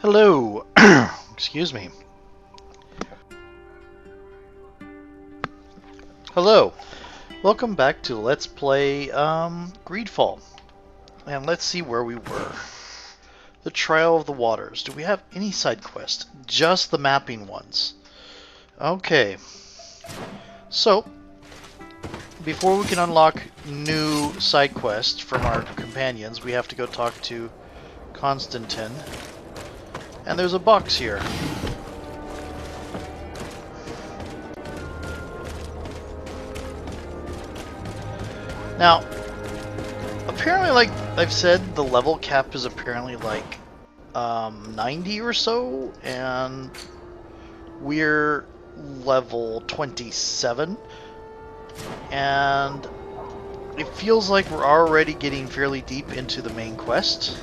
Hello. Excuse me. Hello. Welcome back to Let's Play Greedfall. And let's see where we were. The Trial of the Waters. Do we have any side quests? Just the mapping ones. Okay. So, before we can unlock new side quests from our companions, we have to go talk to Constantine. And there's a box here. Now, apparently, like I've said, the level cap is apparently like 90 or so, and we're level 27, and it feels like we're already getting fairly deep into the main quest.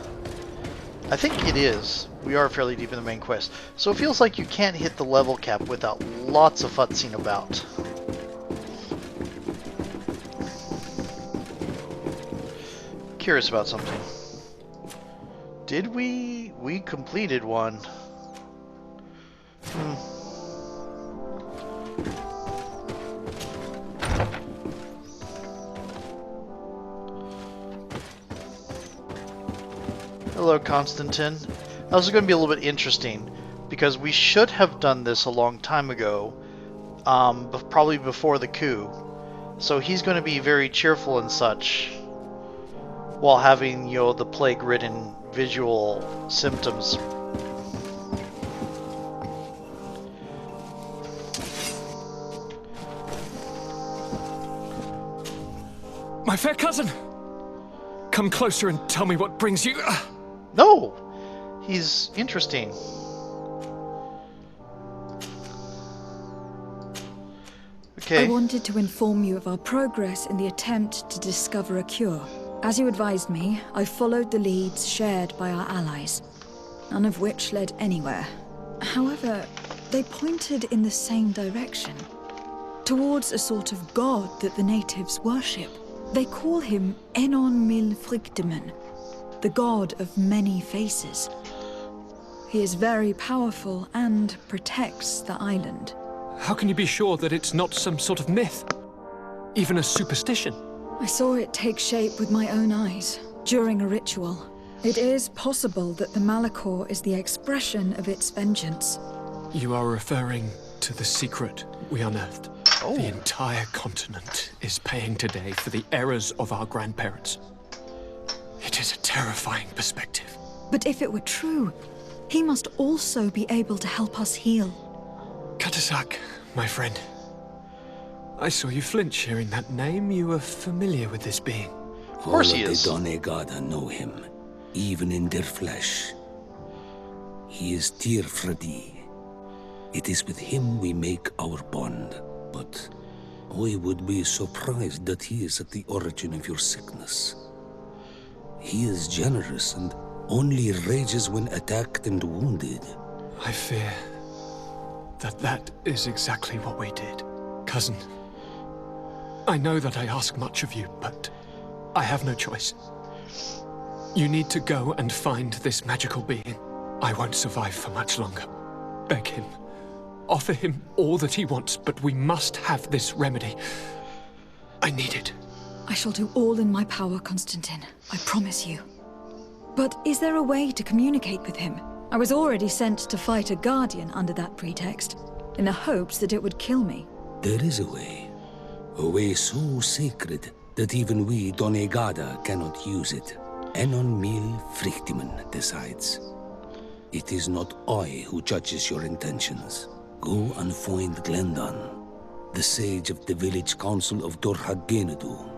I think it is. We are fairly deep in the main quest. So it feels like you can't hit the level cap without lots of futzing about. Curious about something. Did we completed one. Hello, Constantine. This is going to be a little bit interesting because we should have done this a long time ago, probably before the coup. So he's going to be very cheerful and such, while having, you know, the plague-ridden visual symptoms. My fair cousin! Come closer and tell me what brings you... No! He's interesting. Okay. I wanted to inform you of our progress in the attempt to discover a cure. As you advised me, I followed the leads shared by our allies, none of which led anywhere. However, they pointed in the same direction, towards a sort of god that the natives worship. They call him Enon Mil Frictimen, the god of many faces. He is very powerful and protects the island. How can you be sure that it's not some sort of myth? Even a superstition? I saw it take shape with my own eyes, during a ritual. It is possible that the Malachor is the expression of its vengeance. You are referring to the secret we unearthed. Oh. The entire continent is paying today for the errors of our grandparents. It is a terrifying perspective. But if it were true, he must also be able to help us heal. Katasak, my friend. I saw you flinch hearing that name. You were familiar with this being. Of course he is. All of the Donegada know him, even in their flesh. He is Thrythlind. It is with him we make our bond. But I would be surprised that he is at the origin of your sickness. He is generous and only rages when attacked and wounded. I fear that is exactly what we did. Cousin, I know that I ask much of you, but I have no choice. You need to go and find this magical being. I won't survive for much longer. Beg him. Offer him all that he wants, but we must have this remedy. I need it. I shall do all in my power, Constantine. I promise you. But is there a way to communicate with him? I was already sent to fight a guardian under that pretext, in the hopes that it would kill me. There is a way so sacred that even we Donegada cannot use it. Enon Mil Frictimen decides. It is not I who judges your intentions. Go and find Glendon, the sage of the village council of Dorhagenedu.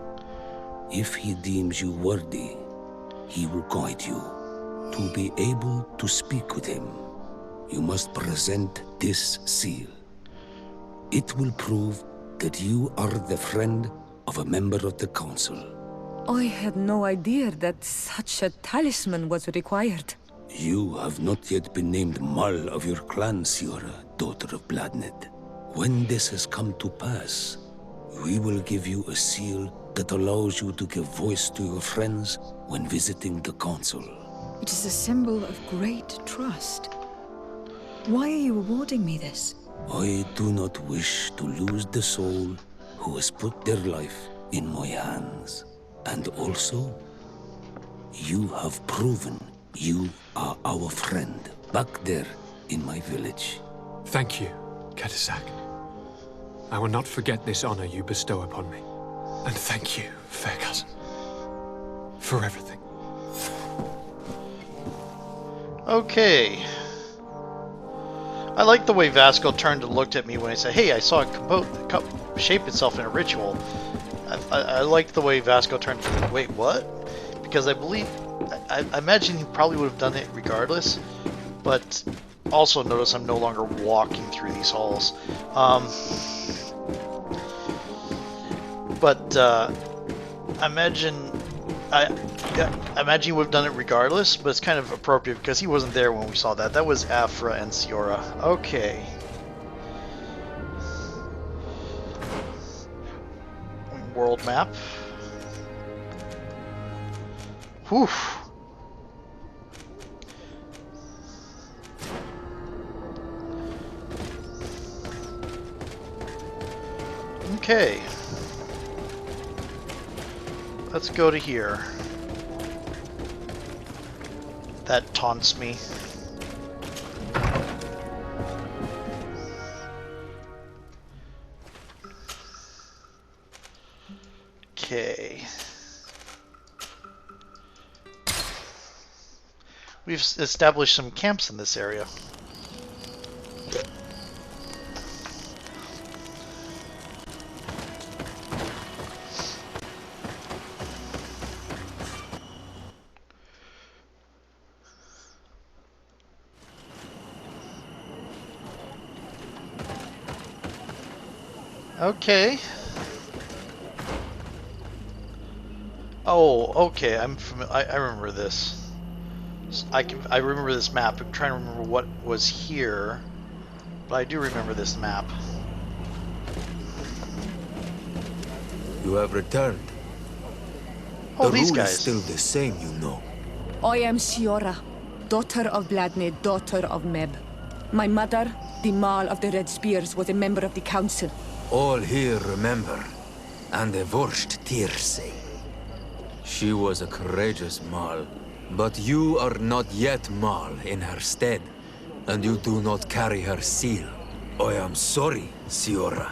If he deems you worthy, he will guide you. To be able to speak with him, you must present this seal. It will prove that you are the friend of a member of the council. I had no idea that such a talisman was required. You have not yet been named Mal of your clan, Siora, daughter of Bladned. When this has come to pass, we will give you a seal that allows you to give voice to your friends when visiting the council. It is a symbol of great trust. Why are you awarding me this? I do not wish to lose the soul who has put their life in my hands. And also, you have proven you are our friend back there in my village. Thank you, Katasak. I will not forget this honor you bestow upon me. And thank you, fair cousin, for everything. Okay. I like the way Vasco turned and looked at me when I said, hey, I saw a cup shape itself in a ritual. I liked the way Vasco turned and wait, what? Because I believe, I imagine he probably would have done it regardless, but also notice I'm no longer walking through these halls. I imagine he would have done it regardless, but it's kind of appropriate because he wasn't there when we saw that. That was Afra and Siora. Okay. World map. Whew. Okay. Let's go to here. That taunts me. Okay. We've established some camps in this area. Okay. Oh, okay. I remember this. I remember this map. I'm trying to remember what was here, but I do remember this map. You have returned. Oh, The these rule guys. is still the same, you know. I am Siora, daughter of Vladne, daughter of Meb. My mother, the Mal of the Red Spears, was a member of the council. All here remember, and the Vorst Tirse. She was a courageous Mal, but you are not yet Mal in her stead, and you do not carry her seal. I am sorry, Siora.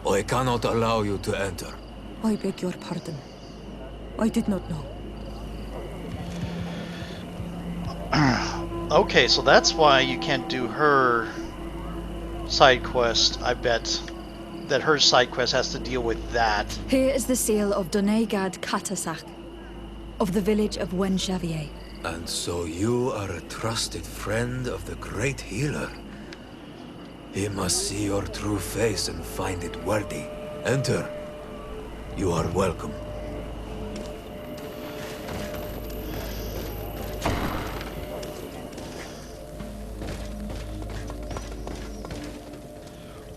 I cannot allow you to enter. I beg your pardon. I did not know. Okay, so that's why you can't do her side quest. I bet that her side quest has to deal with that. Here is the seal of Donegad Katasak, of the village of Wenxavier. And so you are a trusted friend of the great healer. He must see your true face and find it worthy. Enter. You are welcome.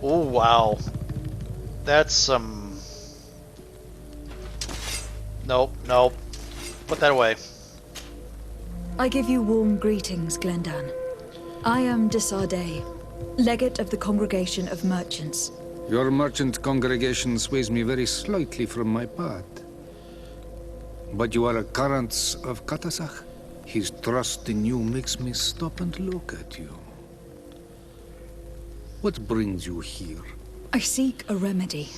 Oh, wow. That's some... Nope, nope. Put that away. I give you warm greetings, Glendan. I am Desardet, legate of the Congregation of Merchants. Your merchant congregation sways me very slightly from my path. But you are a current of Katasak. His trust in you makes me stop and look at you. What brings you here? I seek a remedy.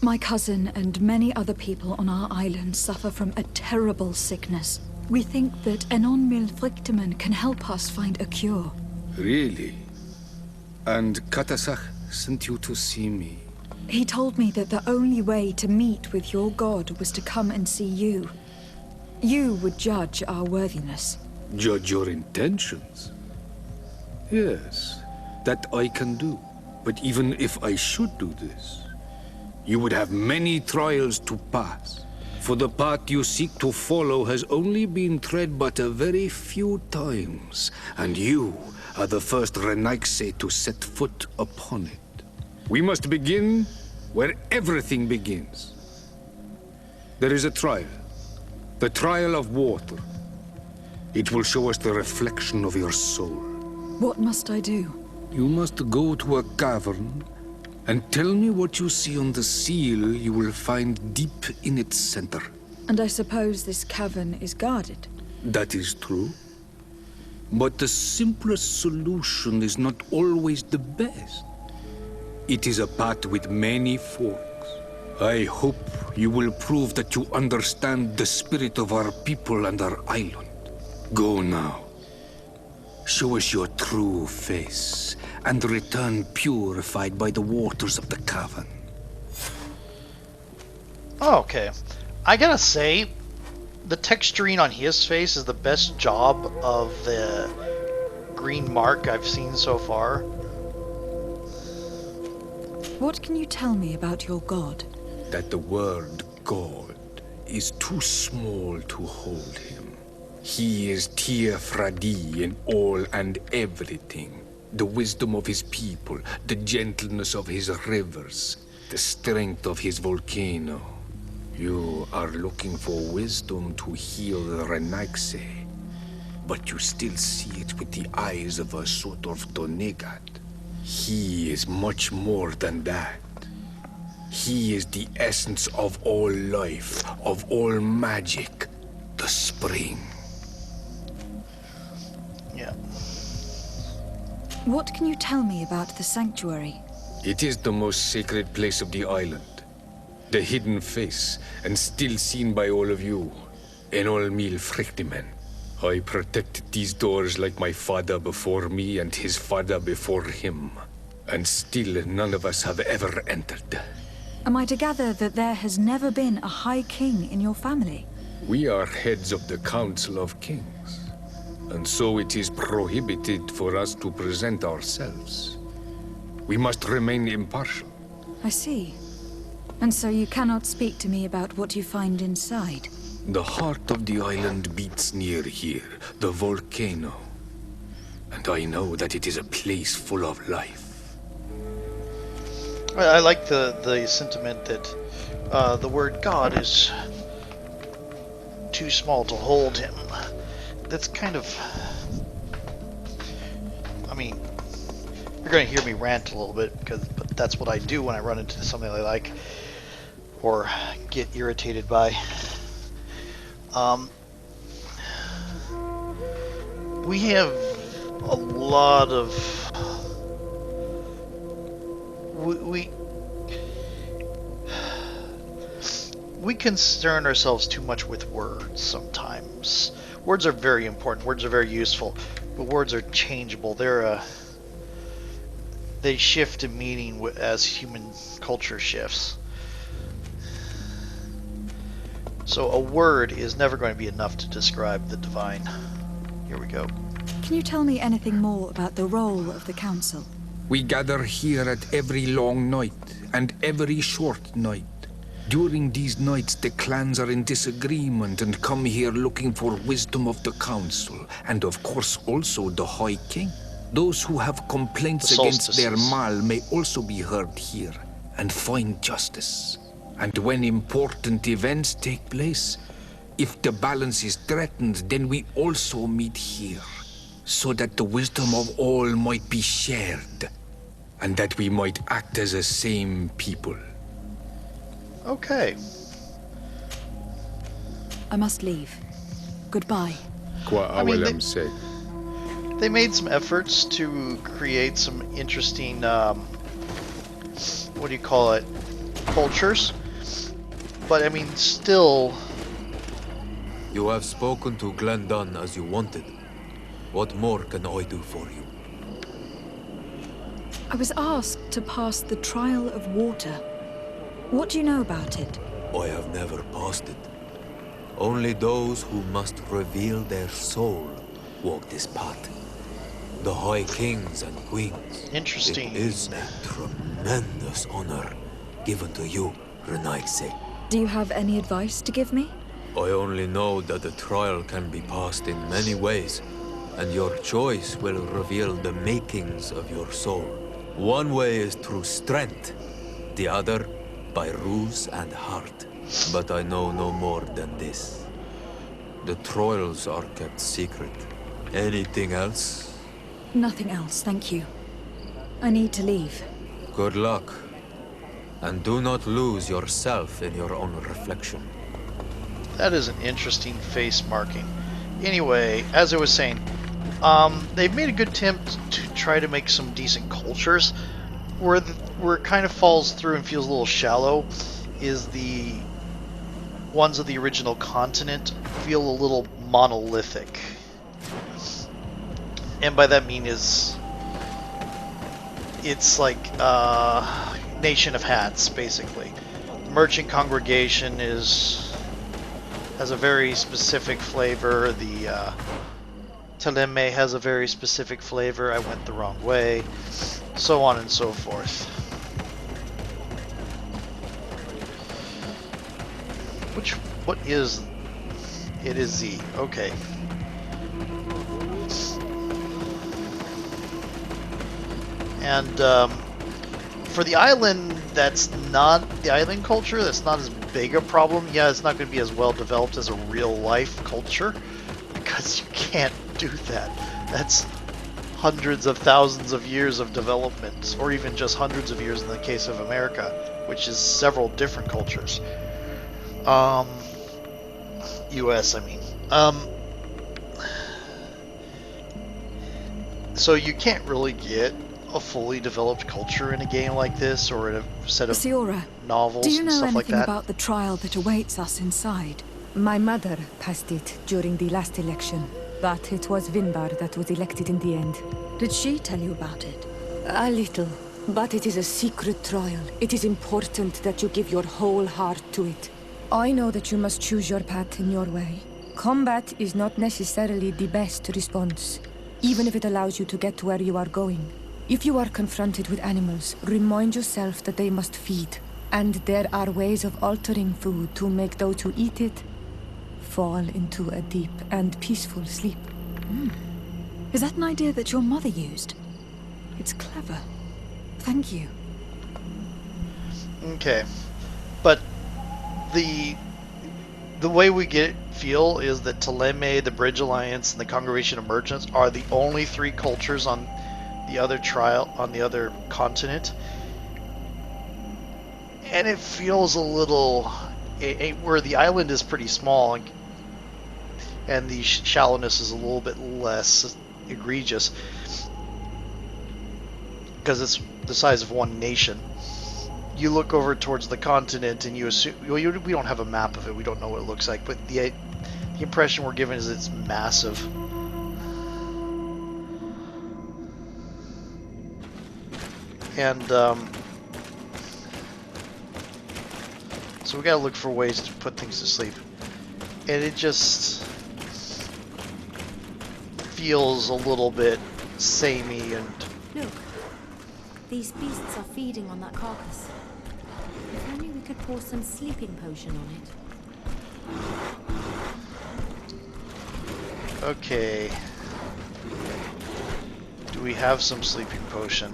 My cousin and many other people on our island suffer from a terrible sickness. We think that Enon Milfrictiman can help us find a cure. Really? And Katasak sent you to see me? He told me that the only way to meet with your god was to come and see you. You would judge our worthiness. Judge your intentions? Yes, that I can do. But even if I should do this, you would have many trials to pass. For the path you seek to follow has only been tread but a very few times, and you are the first Renaigse to set foot upon it. We must begin where everything begins. There is a trial. The trial of water. It will show us the reflection of your soul. What must I do? You must go to a cavern and tell me what you see on the seal you will find deep in its center. And I suppose this cavern is guarded? That is true. But the simplest solution is not always the best. It is a path with many forks. I hope you will prove that you understand the spirit of our people and our island. Go now. Show us your true face, and return purified by the waters of the cavern. Okay. I gotta say, the texturing on his face is the best job of the green mark I've seen so far. What can you tell me about your god? That the word God is too small to hold him. He is Thrythlind in all and everything. The wisdom of his people, the gentleness of his rivers, the strength of his volcano. You are looking for wisdom to heal the Renaigse, but you still see it with the eyes of a sort of Donegat. He is much more than that. He is the essence of all life, of all magic, the spring. Yeah. What can you tell me about the sanctuary? It is the most sacred place of the island. The hidden face, and still seen by all of you. Enolmil Frictimen. I protected these doors like my father before me and his father before him. And still none of us have ever entered. Am I to gather that there has never been a High King in your family? We are heads of the Council of Kings. And so it is prohibited for us to present ourselves. We must remain impartial. I see. And so you cannot speak to me about what you find inside? The heart of the island beats near here, the volcano. And I know that it is a place full of life. I like the sentiment that the word God is too small to hold him. That's kind of... I mean, you're going to hear me rant a little bit, but that's what I do when I run into something I like or get irritated by. We have a lot of... We concern ourselves too much with words sometimes. Words are very important. Words are very useful, but words are changeable. They shift in meaning as human culture shifts. So a word is never going to be enough to describe the divine. Here we go. Can you tell me anything more about the role of the council? We gather here at every long night and every short night. During these nights, the clans are in disagreement and come here looking for wisdom of the council, and of course also the High King. Those who have complaints against their Mal may also be heard here and find justice. And when important events take place, if the balance is threatened, then we also meet here, so that the wisdom of all might be shared, and that we might act as a same people. Okay. I must leave. Goodbye. I mean, they made some efforts to create some interesting, what do you call it, cultures. But I mean, still... You have spoken to Glendon as you wanted. What more can I do for you? I was asked to pass the trial of water. What do you know about it? I have never passed it. Only those who must reveal their soul walk this path. The High Kings and Queens. Interesting. It is a tremendous honor given to you, Renaigse. Do you have any advice to give me? I only know that the trial can be passed in many ways, and your choice will reveal the makings of your soul. One way is through strength, the other by ruse and heart. But I know no more than this. The Troils are kept secret. Anything else? Nothing else, thank you. I need to leave. Good luck. And do not lose yourself in your own reflection. That is an interesting face marking. Anyway, as I was saying, they've made a good attempt to try to make some decent cultures. Where it kind of falls through and feels a little shallow is the ones of the original continent feel a little monolithic. And by that mean is it's like Nation of Hats, basically. The merchant congregation has a very specific flavor. The Teleme has a very specific flavor. I went the wrong way. So on and so forth. What is... It is Z. Okay. And for the island, that's not the island culture. That's not as big a problem. Yeah, it's not going to be as well developed as a real life culture because you can't do that. That's hundreds of thousands of years of development, or even just hundreds of years in the case of America, which is several different cultures. US, I mean. So you can't really get a fully developed culture in a game like this, or in a set of Siora, novels do you and know stuff like anything that. about the trial that awaits us inside? My mother passed it during the last election, but it was Vinbar that was elected in the end. Did she tell you about it? A little, but it is a secret trial. It is important that you give your whole heart to it. I know that you must choose your path in your way. Combat is not necessarily the best response, even if it allows you to get to where you are going. If you are confronted with animals, remind yourself that they must feed, and there are ways of altering food to make those who eat it fall into a deep and peaceful sleep. Is that an idea that your mother used? It's clever. Thank you. Okay, but the way we feel is that Teleme, the Bridge Alliance, and the Congregation of Merchants are the only three cultures on the other continent, and it feels a little where the island is pretty small and the shallowness is a little bit less egregious because it's the size of one nation. You look over towards the continent and you assume we don't have a map of it. We don't know what it looks like, but the impression we're given is it's massive. And so we gotta look for ways to put things to sleep. And it just feels a little bit samey and... Look, these beasts are feeding on that carcass. If only we could pour some sleeping potion on it. Okay. Do we have some sleeping potion?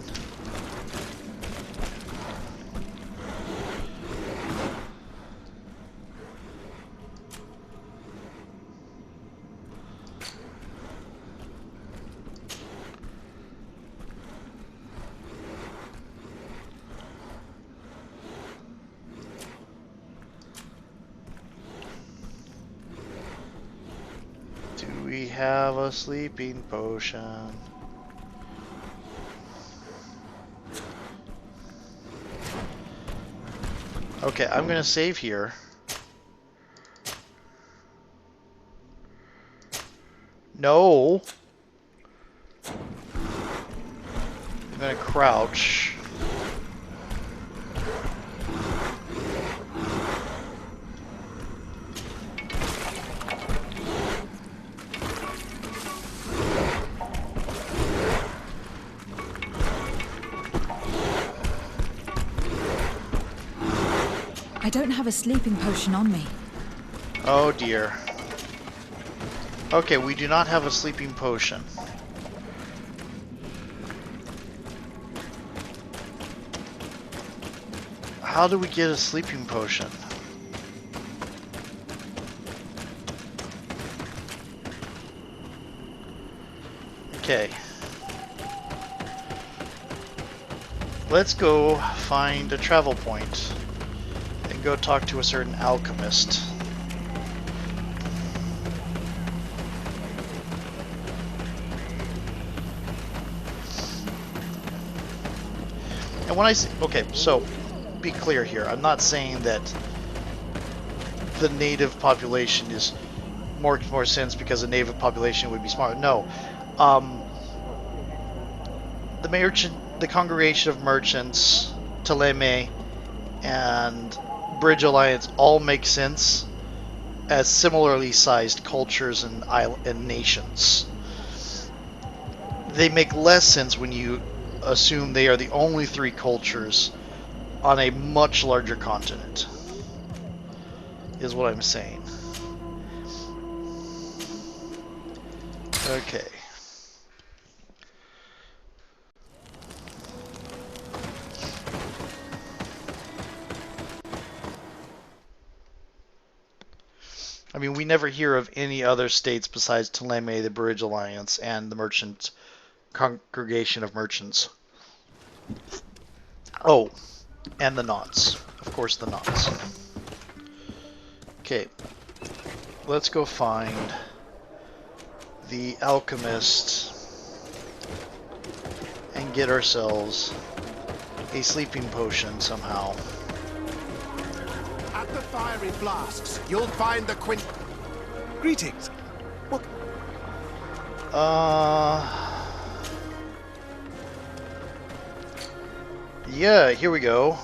We have a sleeping potion. Okay, I'm gonna save here. No! I'm gonna crouch. I don't have a sleeping potion on me. Oh dear. Okay, we do not have a sleeping potion. How do we get a sleeping potion? Okay. Let's go find a travel point and go talk to a certain alchemist. And when I say, okay, so be clear here. I'm not saying that the native population is more sense because the native population would be smarter. No. The congregation of merchants, Ptolemy, and Bridge Alliance all make sense as similarly sized cultures and nations. They make less sense when you assume they are the only three cultures on a much larger continent, is what I'm saying. Okay. I mean, we never hear of any other states besides Ptolemy, the Bridge Alliance, and the Merchant Congregation of Merchants. Oh, and the Knots. Of course, the Knots. Okay. Let's go find the alchemist and get ourselves a sleeping potion somehow. At the fiery flasks, you'll find the Greetings. What? Yeah, here we go.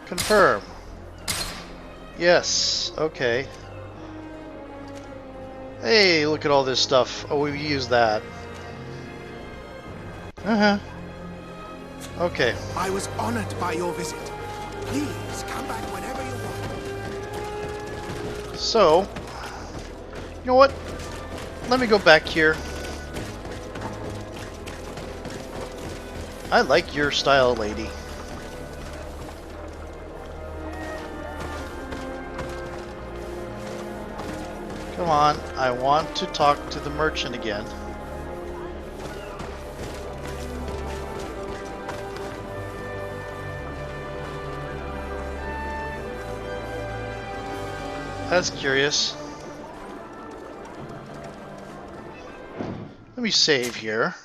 Confirm. Yes, okay. Hey, look at all this stuff. Oh, we use that. Uh-huh. Okay. I was honored by your visit. Please come back whenever you want. So, you know what? Let me go back here. I like your style, lady. Come on, I want to talk to the merchant again. That's curious. Let me save here.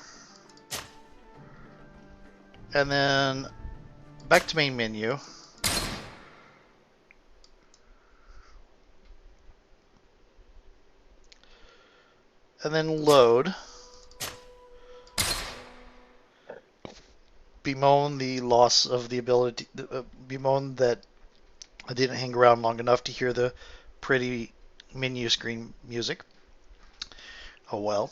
And then back to main menu. And then load. Bemoan the loss of the ability. Bemoan that I didn't hang around long enough to hear the pretty menu screen music. Oh well.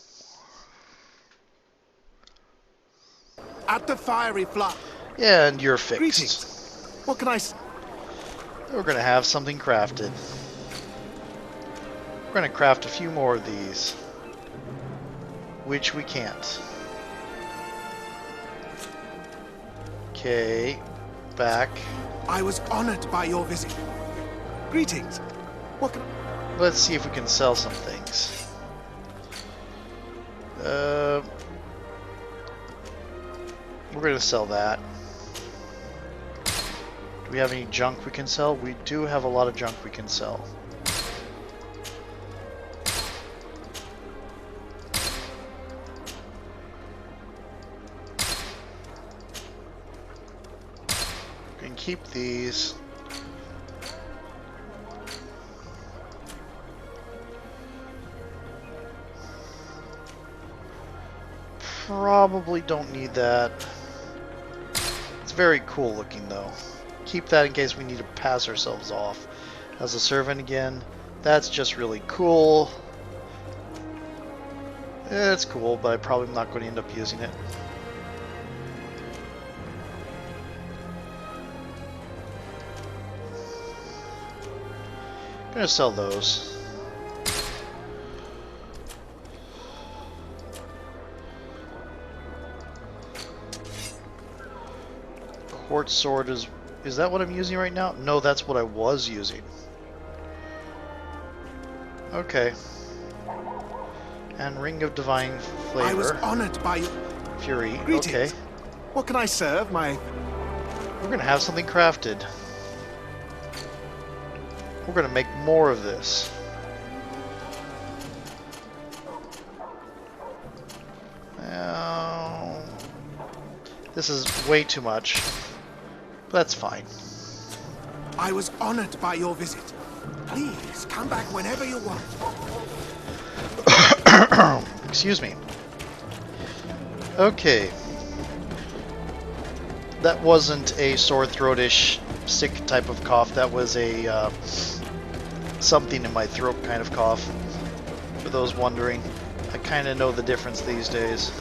At the fiery flask. Yeah, and you're fixed. Greetings. What can I say? We're gonna have something crafted. We're gonna craft a few more of these. Which we can't. Okay, back. I was honored by your visit. Greetings. What can Let's see if we can sell some things. We're gonna sell that. Do we have any junk we can sell? We do have a lot of junk we can sell. We can keep these. Probably don't need that. It's very cool looking though. Keep that in case we need to pass ourselves off as a servant again. That's just really cool. It's cool, but I'm probably not going to end up using it. I'm going to sell those. Quartz sword is that what I'm using right now? No, that's what I was using. Okay. And Ring of Divine Flavor. I was honored by your Fury. greetings. Okay. What can I serve? We're gonna have something crafted. We're gonna make more of this. This is way too much. But that's fine. I was honored by your visit. Please come back whenever you want. Excuse me. Okay. That wasn't a sore throat-ish, sick type of cough. That was a something in my throat kind of cough. For those wondering, I kind of know the difference these days.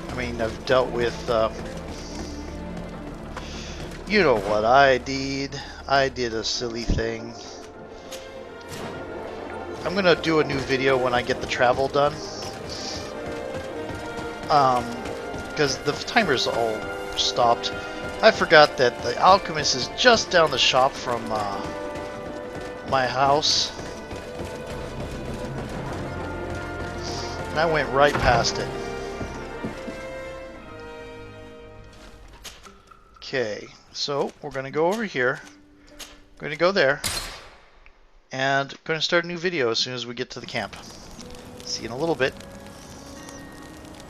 I mean, I've dealt with, you know what I did. I did a silly thing. I'm gonna do a new video when I get the travel done. Because the timer's all stopped. I forgot that the Alchemist is just down the shop from my house. And I went right past it. Okay, so we're going to go over here. Going to go there. And going to start a new video as soon as we get to the camp. See you in a little bit.